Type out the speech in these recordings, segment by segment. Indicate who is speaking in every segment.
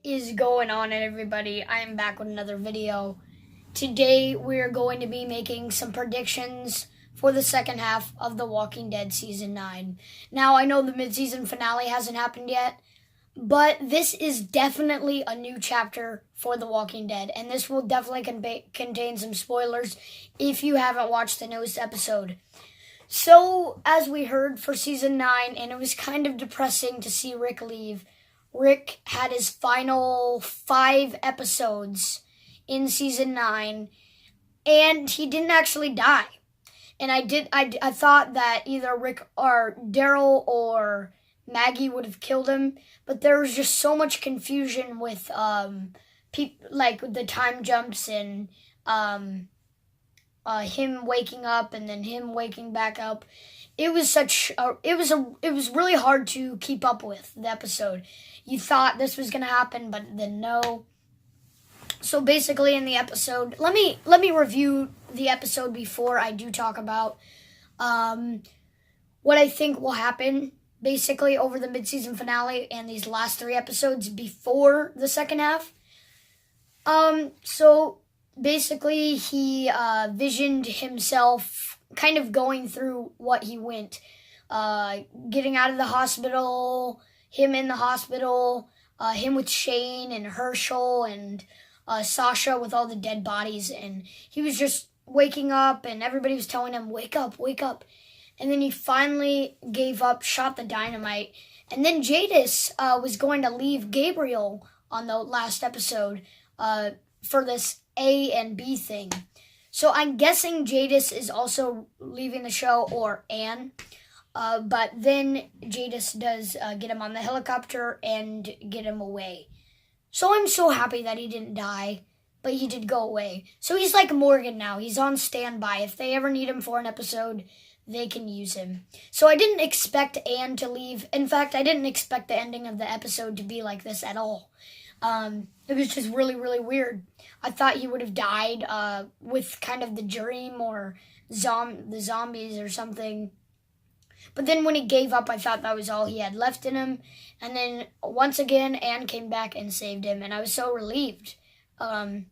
Speaker 1: is going on, everybody? I am back with another video. Today we're going to be making some predictions for the second half of The Walking Dead Season 9. Now, I know the mid-season finale hasn't happened yet, but this is definitely a new chapter for The Walking Dead, and this will definitely contain some spoilers if you haven't watched the newest episode. So, as we heard for Season 9, and it was kind of depressing to see Rick leave, Rick had his final 5 episodes in Season 9, and he didn't actually die. And I thought that either Rick or Daryl or Maggie would have killed him, but there was just so much confusion with like the time jumps and him waking up and then him waking back up. It was really hard to keep up with the episode. You thought this was gonna happen, but then no. So basically, in the episode, let me review the episode before I do talk about what I think will happen. Basically, over the mid-season finale and these last 3 episodes before the second half. So basically, he visioned himself kind of going through what he went, getting out of the hospital, him in the hospital, him with Shane and Herschel and Sasha with all the dead bodies, and he was just waking up, and everybody was telling him, wake up, wake up. And then he finally gave up, shot the dynamite, and then Jadis was going to leave Gabriel on the last episode for this A and B thing. So I'm guessing Jadis is also leaving the show, or Anne. But then Jadis does get him on the helicopter and get him away. So I'm so happy that he didn't die, but he did go away. So he's like Morgan now. He's on standby. If they ever need him for an episode, they can use him. So I didn't expect Anne to leave. In fact, I didn't expect the ending of the episode to be like this at all. It was just really, really weird. I thought he would have died with kind of the dream or the zombies or something. But then when he gave up, I thought that was all he had left in him. And then once again, Anne came back and saved him, and I was so relieved. So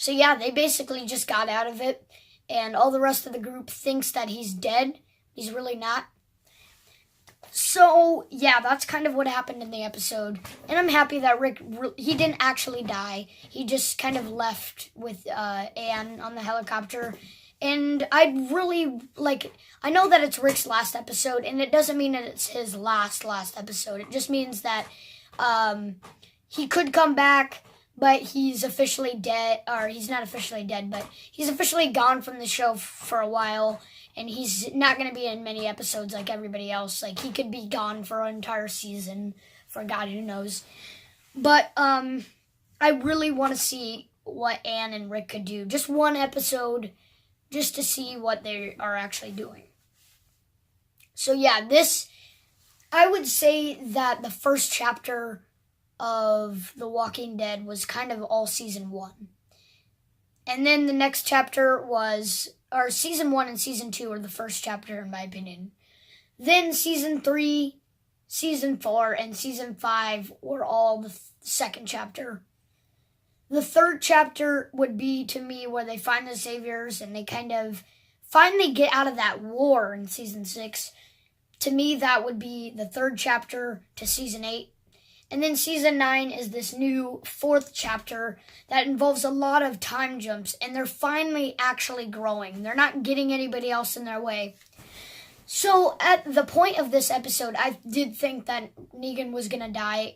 Speaker 1: yeah, they basically just got out of it, and all the rest of the group thinks that he's dead. He's really not. So yeah, that's kind of what happened in the episode. And I'm happy that Rick, he didn't actually die. He just kind of left with Anne on the helicopter. And I'd really, I know that it's Rick's last episode, and it doesn't mean that it's his last episode. It just means that he could come back, but he's officially dead, or he's not officially dead, but he's officially gone from the show for a while, and he's not going to be in many episodes like everybody else. Like, he could be gone for an entire season, for God who knows. But I really want to see what Anne and Rick could do. Just one episode, just to see what they are actually doing. So yeah, I would say that the first chapter of The Walking Dead was kind of all Season 1. And then the next chapter or Season 1 and Season 2 are the first chapter, in my opinion. Then Season 3, Season 4, and Season 5 were all the second chapter. The third chapter would be, to me, where they find the Saviors and they kind of finally get out of that war in Season 6. To me, that would be the third chapter to Season 8. And then Season 9 is this new 4th chapter that involves a lot of time jumps, and they're finally actually growing. They're not getting anybody else in their way. So at the point of this episode, I did think that Negan was going to die.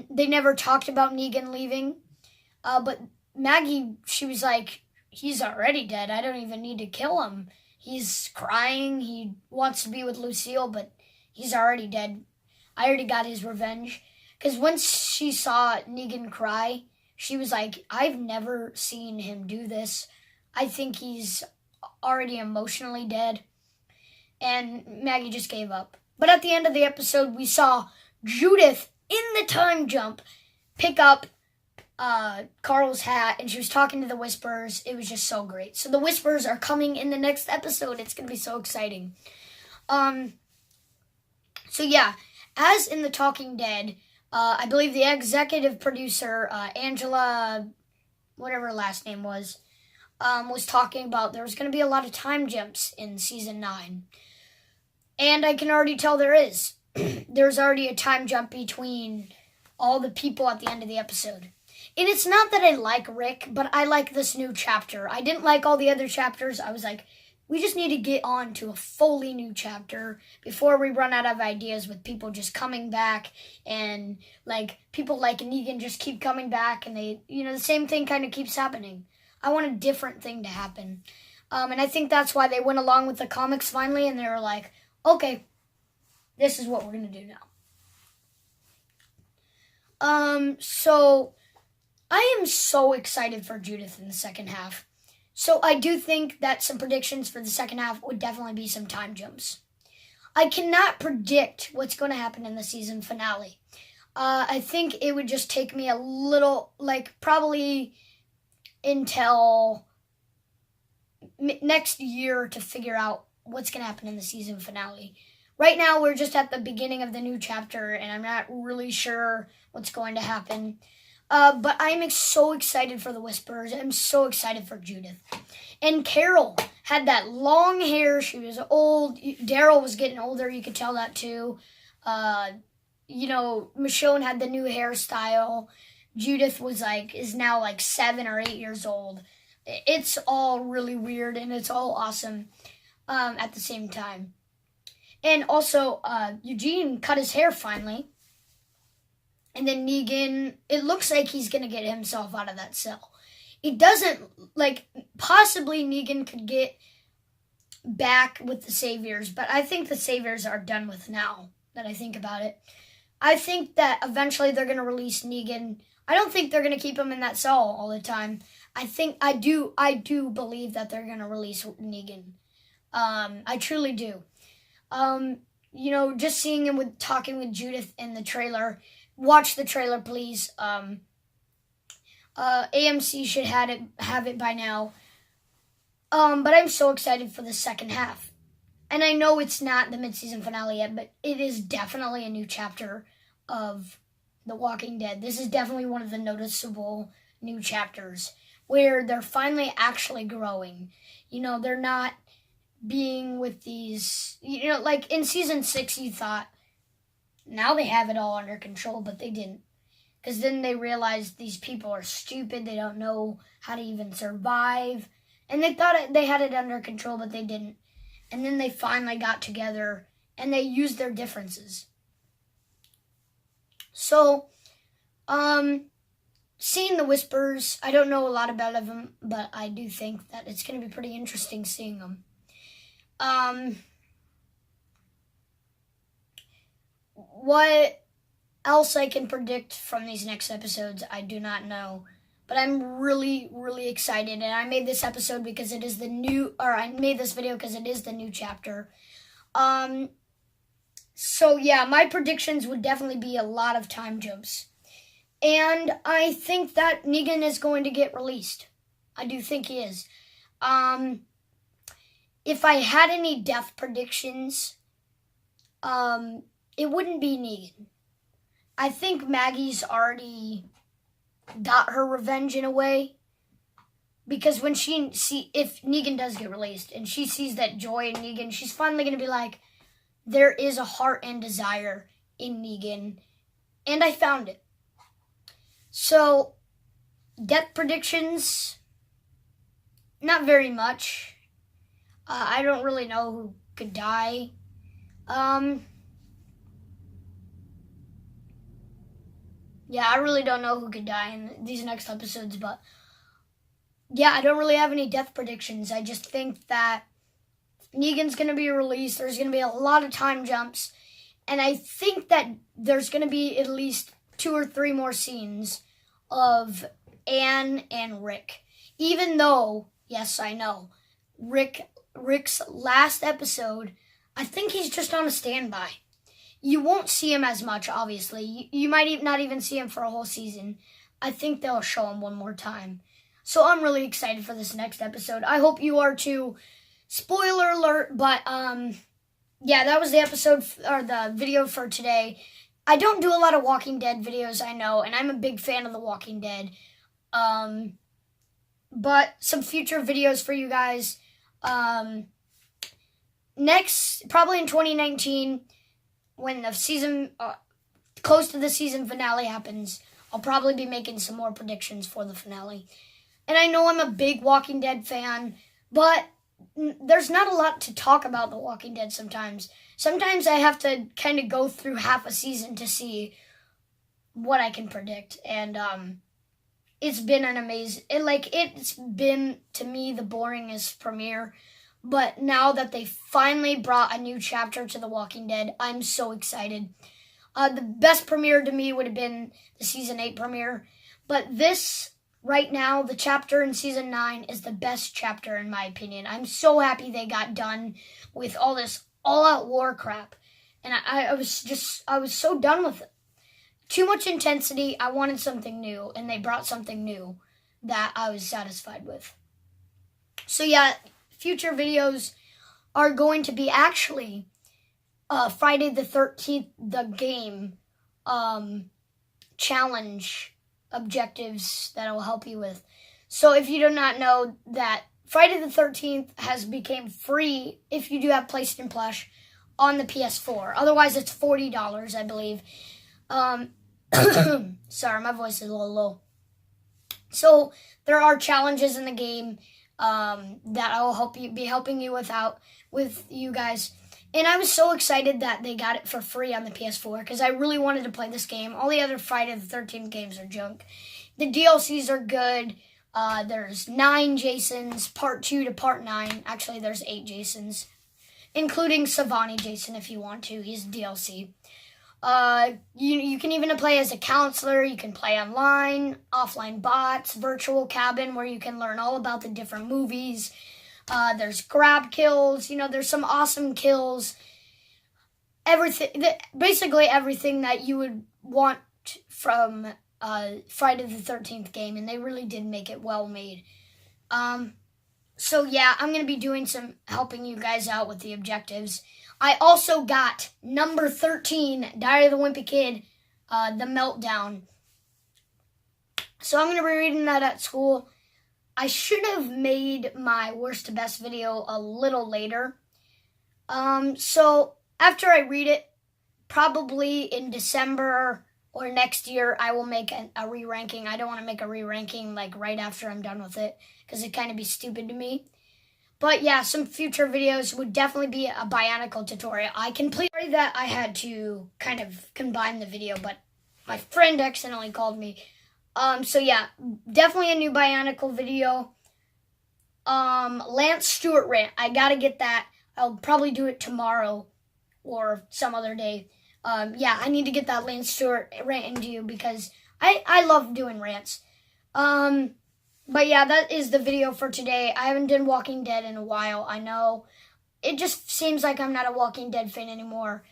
Speaker 1: They never talked about Negan leaving. But Maggie, she was like, he's already dead. I don't even need to kill him. He's crying. He wants to be with Lucille, but he's already dead. I already got his revenge. Because once she saw Negan cry, she was like, I've never seen him do this. I think he's already emotionally dead. And Maggie just gave up. But at the end of the episode, we saw Judith in the time jump pick up Carl's hat, and she was talking to the Whisperers. It was just so great. So the Whisperers are coming in the next episode. It's going to be so exciting. So yeah, as in The Talking Dead, I believe the executive producer, Angela, whatever her last name was talking about there was going to be a lot of time jumps in season 9. And I can already tell there is. There's already a time jump between all the people at the end of the episode. And it's not that I like Rick, but I like this new chapter. I didn't like all the other chapters. I was like, we just need to get on to a fully new chapter before we run out of ideas with people just coming back and like people like Negan just keep coming back and they, the same thing kind of keeps happening. I want a different thing to happen. And I think that's why they went along with the comics finally and they were like, okay, this is what we're going to do now. So I am so excited for Judith in the second half. So I do think that some predictions for the second half would definitely be some time jumps. I cannot predict what's going to happen in the season finale. I think it would just take me a little, probably until next year to figure out what's going to happen in the season finale. Right now, we're just at the beginning of the new chapter, and I'm not really sure what's going to happen. But I'm so excited for the Whisperers. I'm so excited for Judith. And Carol had that long hair. She was old. Daryl was getting older. You could tell that too. Michonne had the new hairstyle. Judith is now 7 or 8 years old. It's all really weird and it's all awesome at the same time. And also, Eugene cut his hair finally. And then Negan, it looks like he's going to get himself out of that cell. It doesn't, possibly Negan could get back with the Saviors, but I think the Saviors are done with now, that I think about it. I think that eventually they're going to release Negan. I don't think they're going to keep him in that cell all the time. I do believe that they're going to release Negan. I truly do. Just seeing him talking with Judith in the trailer. Watch the trailer, please. AMC should have it by now. But I'm so excited for the second half. And I know it's not the mid-season finale yet, but it is definitely a new chapter of The Walking Dead. This is definitely one of the noticeable new chapters where they're finally actually growing. They're not being with these, in season 6 you thought, now they have it all under control, but they didn't. Because then they realized these people are stupid, they don't know how to even survive. And they thought they had it under control, but they didn't. And then they finally got together and they used their differences. So, seeing the Whispers, I don't know a lot about them, but I do think that it's going to be pretty interesting seeing them. What else I can predict from these next episodes, I do not know. But I'm really, really excited. And I made this episode because it is I made this video because it is the new chapter. So yeah, my predictions would definitely be a lot of time jumps. And I think that Negan is going to get released. I do think he is. If I had any death predictions, it wouldn't be Negan. I think Maggie's already got her revenge in a way. Because when if Negan does get released and she sees that joy in Negan, she's finally going to be like, there is a heart and desire in Negan. And I found it. So, death predictions, not very much. I don't really know who could die. Yeah, I really don't know who could die in these next episodes, but yeah, I don't really have any death predictions. I just think that Negan's going to be released. There's going to be a lot of time jumps, and I think that there's going to be at least 2 or 3 more scenes of Anne and Rick. Even though, yes, I know, Rick's last episode, I think he's just on a standby. You won't see him as much, obviously. You might not even see him for a whole season. I think they'll show him one more time. So I'm really excited for this next episode. I hope you are too. Spoiler alert, but yeah, that was the episode or the video for today. I don't do a lot of Walking Dead videos, I know, and I'm a big fan of The Walking Dead. But some future videos for you guys. Next, probably in 2019, when the season, close to the season finale happens, I'll probably be making some more predictions for the finale. And I know I'm a big Walking Dead fan, but there's not a lot to talk about The Walking Dead sometimes. Sometimes I have to kind of go through half a season to see what I can predict. And it's been an amazing, it's been, to me, the boringest premiere. But now that they finally brought a new chapter to The Walking Dead, I'm so excited. The best premiere to me would have been the Season 8 premiere. But this, right now, the chapter in Season 9 is the best chapter in my opinion. I'm so happy they got done with all this all-out war crap. And I was so done with it. Too much intensity. I wanted something new, and they brought something new that I was satisfied with. So yeah, future videos are going to be actually Friday the 13th, the game challenge objectives that I will help you with. So if you do not know that Friday the 13th has become free if you do have PlayStation Plus on the PS4. Otherwise, it's $40, I believe. Sorry, my voice is a little low. So there are challenges in the game that I will be helping you with you guys. And I was so excited that they got it for free on the PS4 because I really wanted to play this game. All the other Friday the 13th games are junk. The DLCs are good. There's 9 Jasons, part 2 to part 9. Actually, there's 8 Jasons, including Savani Jason if you want to. He's DLC. You can even play as a counselor. You can play online, offline bots, virtual cabin where you can learn all about the different movies. There's grab kills. There's some awesome kills. Basically everything that you would want from Friday the 13th game, and they really did make it well made. So yeah, I'm going to be doing helping you guys out with the objectives. I also got number 13, Diary of the Wimpy Kid, The Meltdown. So I'm going to be reading that at school. I should have made my worst to best video a little later. So after I read it, probably in December or next year, I will make a re-ranking. I don't want to make a re-ranking right after I'm done with it because it kind of be stupid to me. But yeah, some future videos would definitely be a Bionicle tutorial. Sorry that I had to kind of combine the video, but my friend accidentally called me. So yeah, definitely a new Bionicle video. Lance Stewart rant. I gotta get that. I'll probably do it tomorrow or some other day. Yeah, I need to get that Lance Stewart rant into you because I love doing rants. But yeah, that is the video for today. I haven't done Walking Dead in a while, I know. It just seems like I'm not a Walking Dead fan anymore.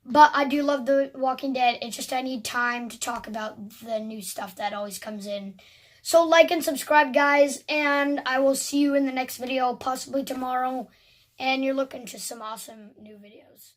Speaker 1: But I do love The Walking Dead. It's just I need time to talk about the new stuff that always comes in. So like and subscribe, guys. And I will see you in the next video, possibly tomorrow. And you're looking to some awesome new videos.